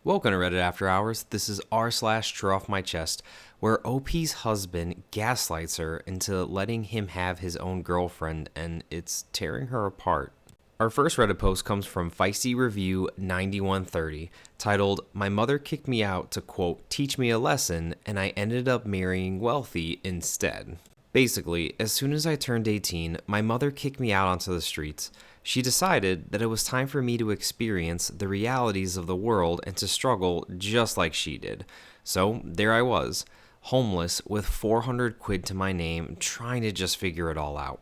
Welcome to Reddit After Hours. This is r/Trueoffmychest, where OP's husband gaslights her into letting him have his own girlfriend, and it's tearing her apart. Our first Reddit post comes from Feisty Review 9130, titled, "My mother kicked me out to, quote, teach me a lesson, and I ended up marrying wealthy instead." Basically, as soon as I turned 18, my mother kicked me out onto the streets. She decided that it was time for me to experience the realities of the world and to struggle just like she did. So there I was, homeless with 400 quid to my name, trying to just figure it all out.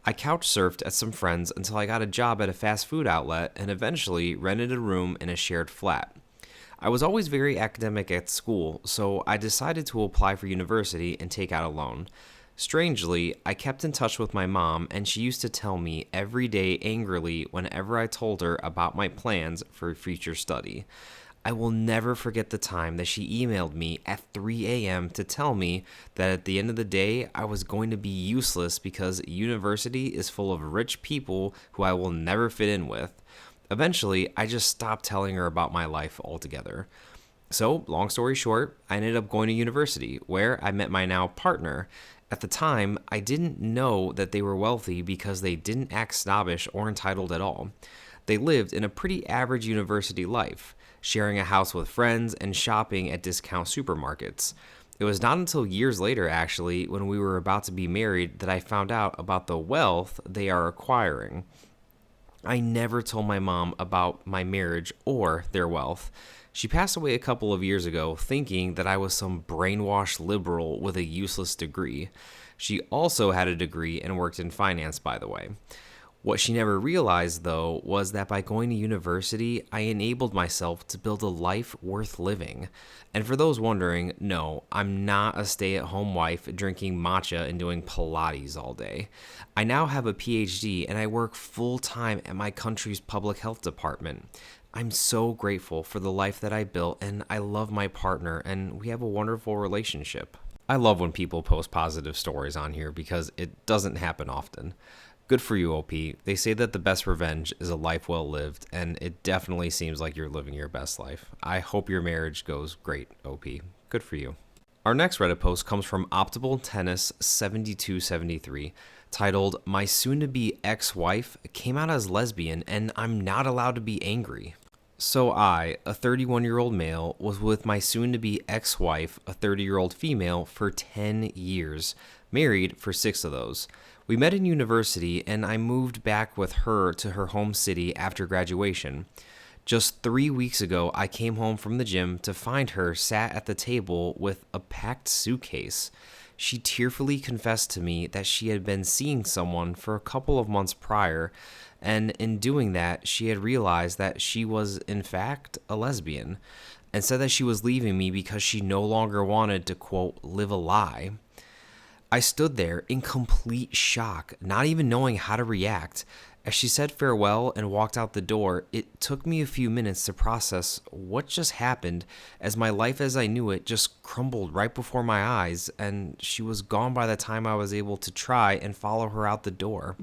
I couch surfed at some friends until I got a job at a fast food outlet and eventually rented a room in a shared flat. I was always very academic at school, so I decided to apply for university and take out a loan. Strangely, I kept in touch with my mom, and she used to tell me every day angrily whenever I told her about my plans for future study. I will never forget the time that she emailed me at 3 a.m. to tell me that at the end of the day, I was going to be useless because university is full of rich people who I will never fit in with. Eventually, I just stopped telling her about my life altogether. So, long story short, I ended up going to university, where I met my now partner. At the time, I didn't know that they were wealthy because they didn't act snobbish or entitled at all. They lived in a pretty average university life, sharing a house with friends and shopping at discount supermarkets. It was not until years later, actually, when we were about to be married, that I found out about the wealth they are acquiring. I never told my mom about my marriage or their wealth. She passed away a couple of years ago, thinking that I was some brainwashed liberal with a useless degree. She also had a degree and worked in finance, by the way. What she never realized, though, was that by going to university, I enabled myself to build a life worth living. And for those wondering, no, I'm not a stay-at-home wife drinking matcha and doing Pilates all day. I now have a PhD and I work full-time at my country's public health department. I'm so grateful for the life that I built, and I love my partner, and we have a wonderful relationship. I love when people post positive stories on here because it doesn't happen often. Good for you, OP. They say that the best revenge is a life well lived, and it definitely seems like you're living your best life. I hope your marriage goes great, OP. Good for you. Our next Reddit post comes from Optimal Tennis 7273, titled, "My soon-to-be ex-wife came out as lesbian, and I'm not allowed to be angry." So I, a 31-year-old male, was with my soon-to-be ex-wife, a 30-year-old female, for 10 years, married for 6 of those. We met in university, and I moved back with her to her home city after graduation. Just 3 weeks ago, I came home from the gym to find her sat at the table with a packed suitcase. She tearfully confessed to me that she had been seeing someone for a couple of months prior, and in doing that, she had realized that she was, in fact, a lesbian, and said that she was leaving me because she no longer wanted to, quote, live a lie. I stood there in complete shock, not even knowing how to react. As she said farewell and walked out the door, it took me a few minutes to process what just happened, as my life as I knew it just crumbled right before my eyes, and she was gone by the time I was able to try and follow her out the door.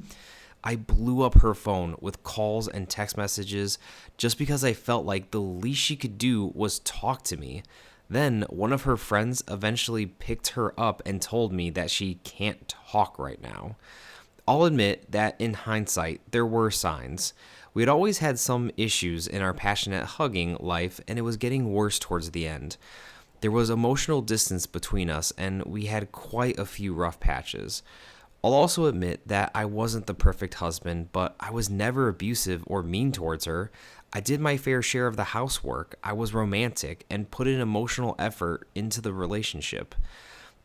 I blew up her phone with calls and text messages just because I felt like the least she could do was talk to me. Then one of her friends eventually picked her up and told me that she can't talk right now. I'll admit that in hindsight, there were signs. We had always had some issues in our passionate hugging life, and it was getting worse towards the end. There was emotional distance between us, and we had quite a few rough patches. I'll also admit that I wasn't the perfect husband, but I was never abusive or mean towards her. I did my fair share of the housework, I was romantic, and put an emotional effort into the relationship.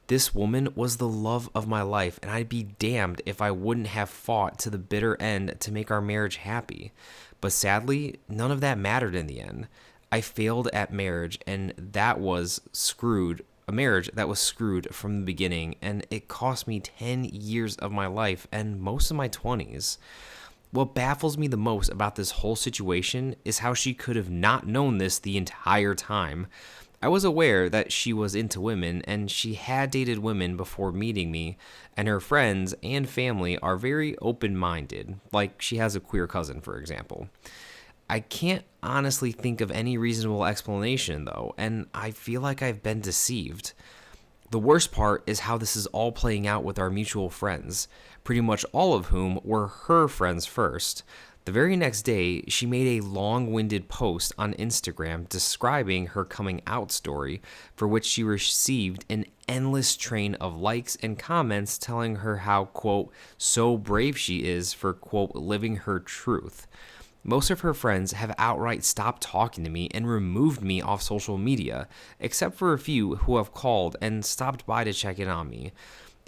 This woman was the love of my life, and I'd be damned if I wouldn't have fought to the bitter end to make our marriage happy. But sadly, none of that mattered in the end. I failed at marriage, and that was screwed. A marriage that was screwed from the beginning, and it cost me 10 years of my life and most of my 20s. What baffles me the most about this whole situation is how she could have not known this the entire time. I was aware that she was into women, and she had dated women before meeting me, and her friends and family are very open-minded, like she has a queer cousin, for example. I can't honestly think of any reasonable explanation, though, and I feel like I've been deceived. The worst part is how this is all playing out with our mutual friends, pretty much all of whom were her friends first. The very next day, she made a long winded post on Instagram describing her coming out story, for which she received an endless train of likes and comments telling her how, quote, so brave she is for, quote, living her truth. Most of her friends have outright stopped talking to me and removed me off social media, except for a few who have called and stopped by to check in on me.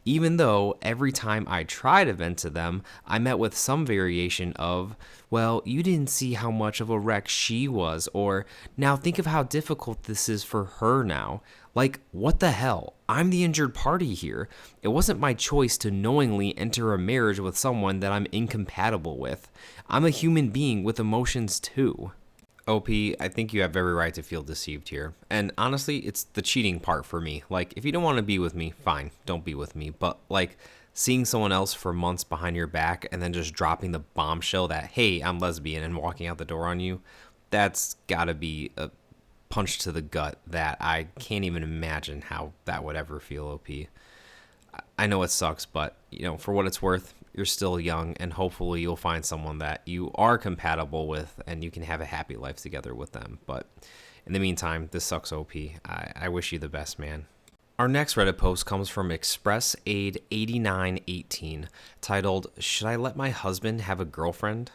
Even though every time I try to vent to them, I met with some variation of, well, you didn't see how much of a wreck she was, or now think of how difficult this is for her now. Like, what the hell? I'm the injured party here. It wasn't my choice to knowingly enter a marriage with someone that I'm incompatible with. I'm a human being with emotions too. OP, I think you have every right to feel deceived here. And honestly, it's the cheating part for me. Like, if you don't want to be with me, fine, don't be with me. But, like, seeing someone else for months behind your back and then just dropping the bombshell that, hey, I'm lesbian, and walking out the door on you, that's gotta be a punch to the gut that I can't even imagine how that would ever feel, OP. I know it sucks, but, for what it's worth, you're still young, and hopefully you'll find someone that you are compatible with and you can have a happy life together with them. But in the meantime, this sucks, OP. I wish you the best, man. Our next Reddit post comes from Express Aid 8918, titled, Should I Let My Husband Have a Girlfriend?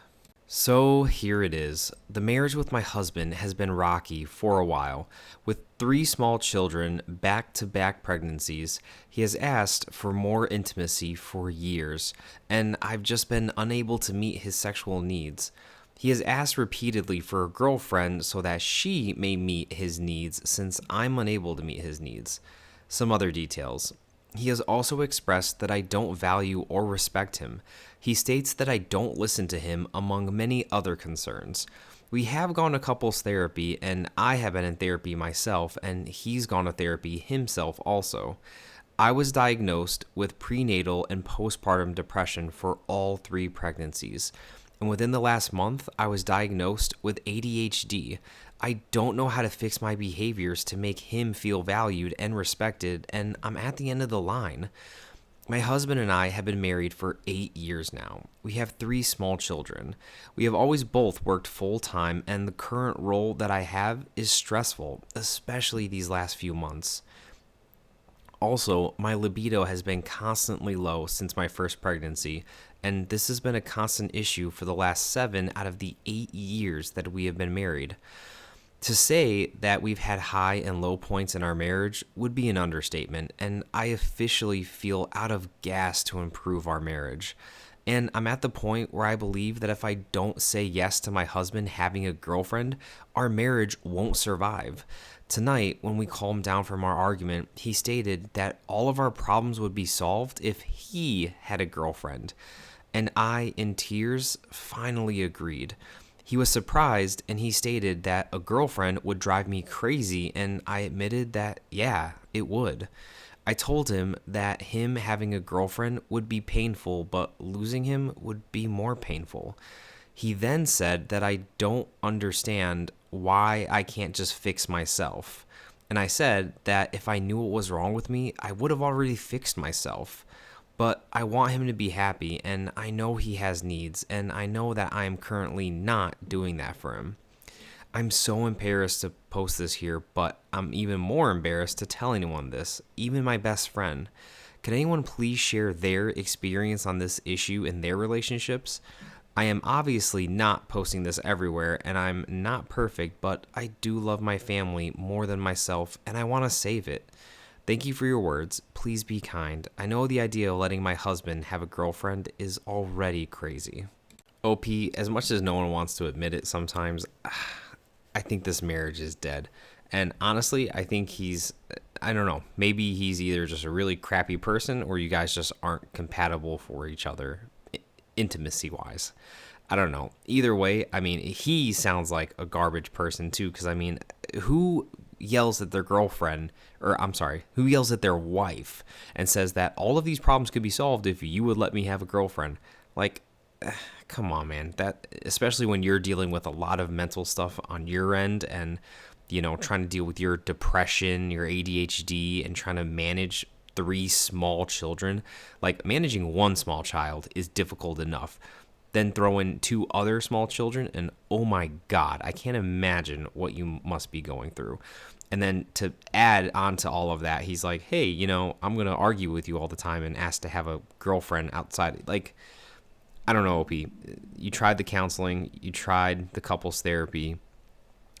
So here it is. The marriage with my husband has been rocky for a while. With 3 small children, back-to-back pregnancies, he has asked for more intimacy for years, and I've just been unable to meet his sexual needs. He has asked repeatedly for a girlfriend so that she may meet his needs since I'm unable to meet his needs. Some other details. He has also expressed that I don't value or respect him. He states that I don't listen to him, among many other concerns. We have gone to couples therapy, and I have been in therapy myself, and he's gone to therapy himself also. I was diagnosed with prenatal and postpartum depression for all 3 pregnancies. And within the last month, I was diagnosed with ADHD. I don't know how to fix my behaviors to make him feel valued and respected, and I'm at the end of the line. My husband and I have been married for 8 years now. We have 3 small children. We have always both worked full-time, and the current role that I have is stressful, especially these last few months. Also, my libido has been constantly low since my first pregnancy, and this has been a constant issue for the last 7 out of the 8 years that we have been married. To say that we've had high and low points in our marriage would be an understatement, and I officially feel out of gas to improve our marriage. And I'm at the point where I believe that if I don't say yes to my husband having a girlfriend, our marriage won't survive. Tonight, when we calmed down from our argument, he stated that all of our problems would be solved if he had a girlfriend. And I, in tears, finally agreed. He was surprised, and he stated that a girlfriend would drive me crazy, and I admitted that, yeah, it would. I told him that him having a girlfriend would be painful, but losing him would be more painful. He then said that I don't understand why I can't just fix myself. And I said that if I knew what was wrong with me, I would have already fixed myself. But I want him to be happy, and I know he has needs, and I know that I am currently not doing that for him. I'm so embarrassed to post this here, but I'm even more embarrassed to tell anyone this, even my best friend. Can anyone please share their experience on this issue in their relationships? I am obviously not posting this everywhere, and I'm not perfect, but I do love my family more than myself, and I want to save it. Thank you for your words. Please be kind. I know the idea of letting my husband have a girlfriend is already crazy. OP, as much as no one wants to admit it sometimes, I think this marriage is dead. And honestly, I think I don't know, maybe he's either just a really crappy person or you guys just aren't compatible for each other, intimacy-wise. I don't know. Either way, I mean, he sounds like a garbage person too, because I mean, who yells at their girlfriend, who yells at their wife and says that all of these problems could be solved if you would let me have a girlfriend? Like, come on, man. That, especially when you're dealing with a lot of mental stuff on your end and, trying to deal with your depression, your ADHD, and trying to manage three small children. Like, managing one small child is difficult enough. Then throw in two other small children, and oh my God, I can't imagine what you must be going through. And then to add on to all of that, he's like, hey, I'm going to argue with you all the time and ask to have a girlfriend outside. Like, I don't know, OP. You tried the counseling, you tried the couples therapy.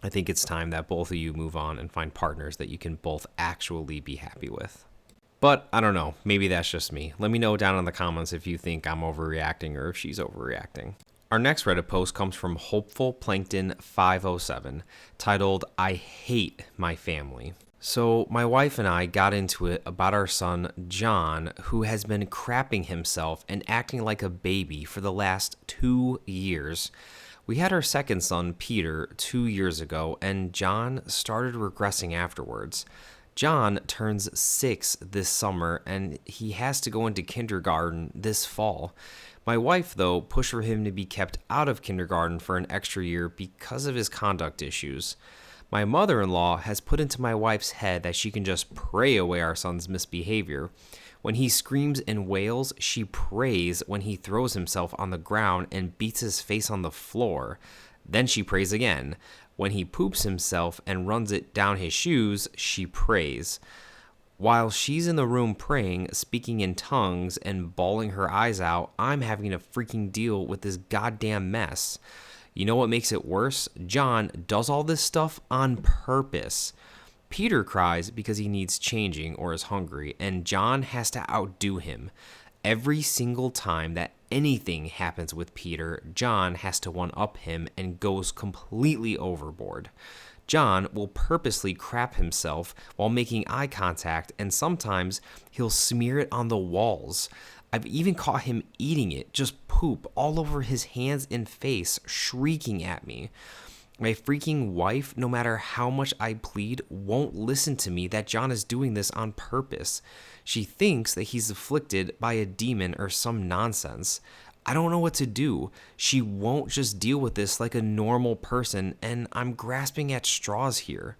I think it's time that both of you move on and find partners that you can both actually be happy with. But I don't know. Maybe that's just me. Let me know down in the comments if you think I'm overreacting or if she's overreacting. Our next Reddit post comes from Hopeful Plankton 507, titled, I Hate My Family. So my wife and I got into it about our son, John, who has been crapping himself and acting like a baby for the last 2 years. We had our second son, Peter, 2 years ago, and John started regressing afterwards. John turns 6 this summer, and he has to go into kindergarten this fall. My wife, though, pushed for him to be kept out of kindergarten for an extra year because of his conduct issues. My mother-in-law has put into my wife's head that she can just pray away our son's misbehavior. When he screams and wails, she prays. When he throws himself on the ground and beats his face on the floor, then she prays again. When he poops himself and runs it down his shoes, she prays. While she's in the room praying, speaking in tongues, and bawling her eyes out, I'm having to freaking deal with this goddamn mess. You know what makes it worse? John does all this stuff on purpose. Peter cries because he needs changing or is hungry, and John has to outdo him. Every single time that anything happens with Peter, John has to one-up him and goes completely overboard. John will purposely crap himself while making eye contact, and sometimes he'll smear it on the walls. I've even caught him eating it, just poop all over his hands and face, shrieking at me. My freaking wife, no matter how much I plead, won't listen to me that John is doing this on purpose. She thinks that he's afflicted by a demon or some nonsense. I don't know what to do. She won't just deal with this like a normal person, and I'm grasping at straws here.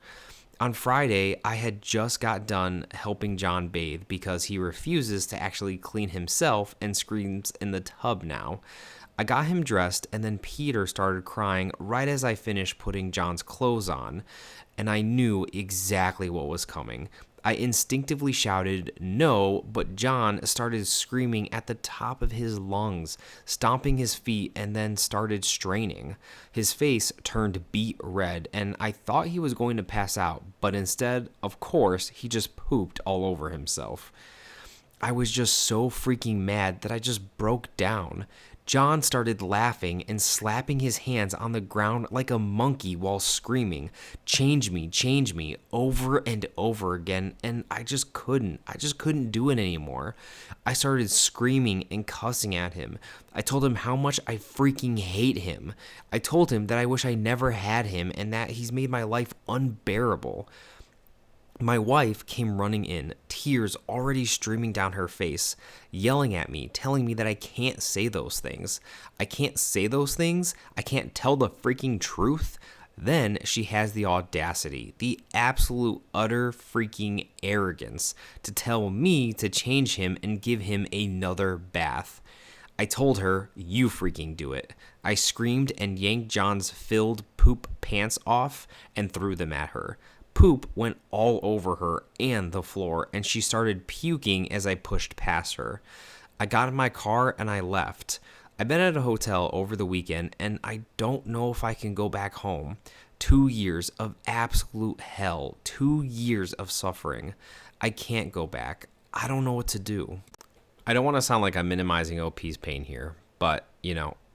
On Friday, I had just got done helping John bathe because he refuses to actually clean himself and screams in the tub now. I got him dressed, and then Peter started crying right as I finished putting John's clothes on, and I knew exactly what was coming. I instinctively shouted no, but John started screaming at the top of his lungs, stomping his feet, and then started straining. His face turned beet red, and I thought he was going to pass out, but instead, of course, he just pooped all over himself. I was just so freaking mad that I just broke down. John started laughing and slapping his hands on the ground like a monkey while screaming, change me, over and over again, and I just couldn't do it anymore. I started screaming and cussing at him. I told him how much I freaking hate him. I told him that I wish I never had him and that he's made my life unbearable. My wife came running in, tears already streaming down her face, yelling at me, telling me that I can't say those things. I can't say those things? I can't tell the freaking truth? Then she has the audacity, the absolute utter freaking arrogance to tell me to change him and give him another bath. I told her, you freaking do it. I screamed and yanked John's filled poop pants off and threw them at her. Poop went all over her and the floor, and she started puking as I pushed past her. I got in my car and I left. I've been at a hotel over the weekend, and I don't know if I can go back home. 2 years of absolute hell, 2 years of suffering. I can't go back. I don't know what to do. I don't want to sound like I'm minimizing OP's pain here, but,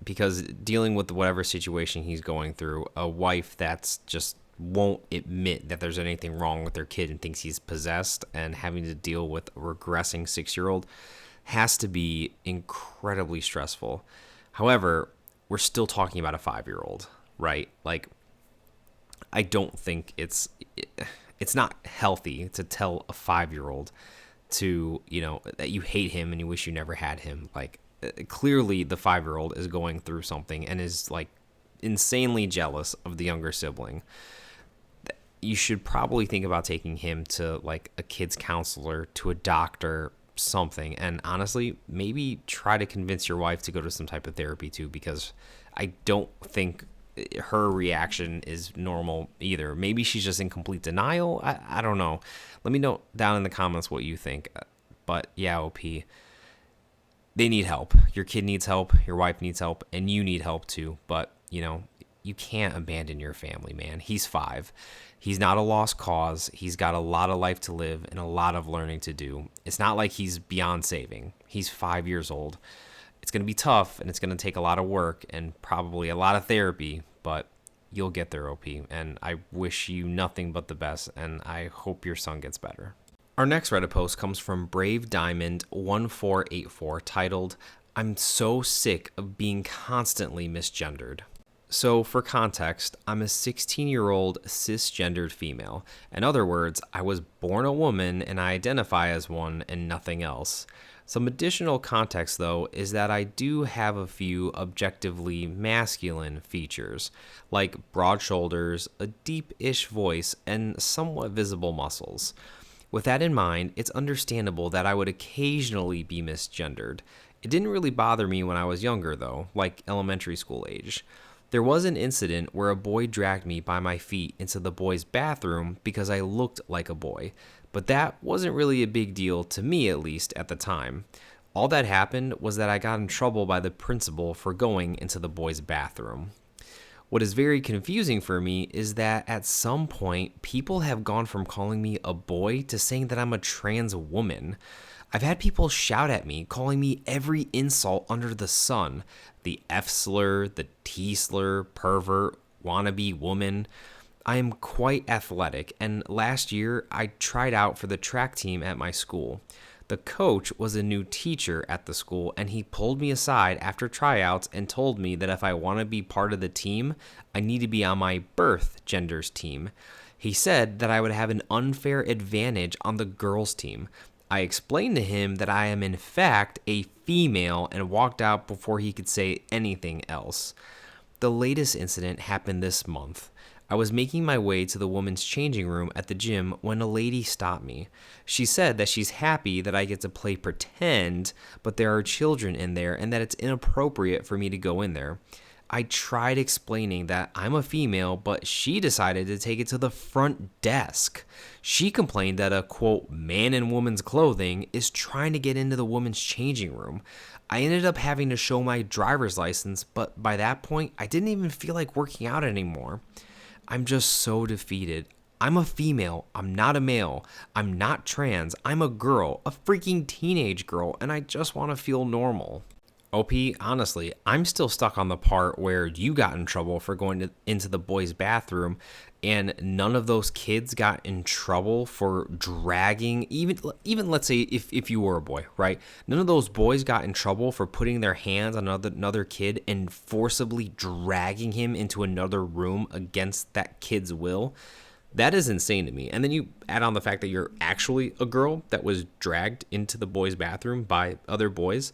because dealing with whatever situation he's going through, a wife that's just won't admit that there's anything wrong with their kid and thinks he's possessed, and having to deal with a regressing 6-year-old has to be incredibly stressful. However, we're still talking about a 5-year-old, right? Like, I don't think it's not healthy to tell a 5-year-old to, that you hate him and you wish you never had him. Like, clearly the 5-year-old is going through something and is like insanely jealous of the younger sibling. You should probably think about taking him to like a kid's counselor, to a doctor, something. And honestly, maybe try to convince your wife to go to some type of therapy too, because I don't think her reaction is normal either. Maybe she's just in complete denial. I don't know. Let me know down in the comments what you think. But yeah, OP, they need help. Your kid needs help, your wife needs help, and you need help too. But, you can't abandon your family, man. He's 5. He's not a lost cause. He's got a lot of life to live and a lot of learning to do. It's not like he's beyond saving. He's 5 years old. It's going to be tough, and it's going to take a lot of work and probably a lot of therapy, but you'll get there, OP. And I wish you nothing but the best, and I hope your son gets better. Our next Reddit post comes from Brave Diamond 1484, titled, "I'm so sick of being constantly misgendered." So for context, I'm a 16-year-old cisgendered female. In other words, I was born a woman and I identify as one and nothing else. Some additional context, though, is that I do have a few objectively masculine features, like broad shoulders, a deep-ish voice, and somewhat visible muscles. With that in mind, it's understandable that I would occasionally be misgendered. It didn't really bother me when I was younger, though, like elementary school age. There was an incident where a boy dragged me by my feet into the boys' bathroom because I looked like a boy, but that wasn't really a big deal, to me at least, at the time. All that happened was that I got in trouble by the principal for going into the boys' bathroom. What is very confusing for me is that at some point, people have gone from calling me a boy to saying that I'm a trans woman. I've had people shout at me, calling me every insult under the sun. The F slur, the T slur, pervert, wannabe woman. I am quite athletic, and last year I tried out for the track team at my school. The coach was a new teacher at the school, and he pulled me aside after tryouts and told me that if I want to be part of the team, I need to be on my birth gender's team. He said that I would have an unfair advantage on the girls' team. I explained to him that I am in fact a female and walked out before he could say anything else. The latest incident happened this month. I was making my way to the women's changing room at the gym when a lady stopped me. She said that she's happy that I get to play pretend, but there are children in there and that it's inappropriate for me to go in there. I tried explaining that I'm a female, but she decided to take it to the front desk. She complained that a, quote, man in woman's clothing is trying to get into the women's changing room. I ended up having to show my driver's license, but by that point, I didn't even feel like working out anymore. I'm just so defeated. I'm a female. I'm not a male. I'm not trans. I'm a girl, a freaking teenage girl, and I just want to feel normal. OP, honestly, I'm still stuck on the part where you got in trouble for going into the boys' bathroom, and none of those kids got in trouble for dragging, even let's say if you were a boy, right? None of those boys got in trouble for putting their hands on another kid and forcibly dragging him into another room against that kid's will. That is insane to me. And then you add on the fact that you're actually a girl that was dragged into the boys' bathroom by other boys.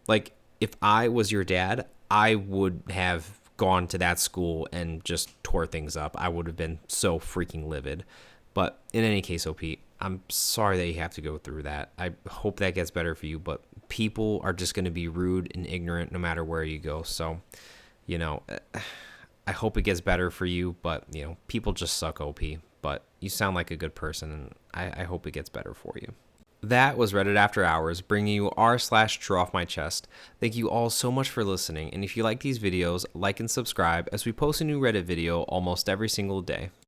Like, if I was your dad, I would have gone to that school and just tore things up. I would have been so freaking livid. But in any case, OP, I'm sorry that you have to go through that. I hope that gets better for you, but people are just going to be rude and ignorant no matter where you go. So, I hope it gets better for you, but, people just suck, OP. But you sound like a good person, and I hope it gets better for you. That was Reddit After Hours, bringing you r/Trueoffmychest. Thank you all so much for listening, and if you like these videos, like and subscribe as we post a new Reddit video almost every single day.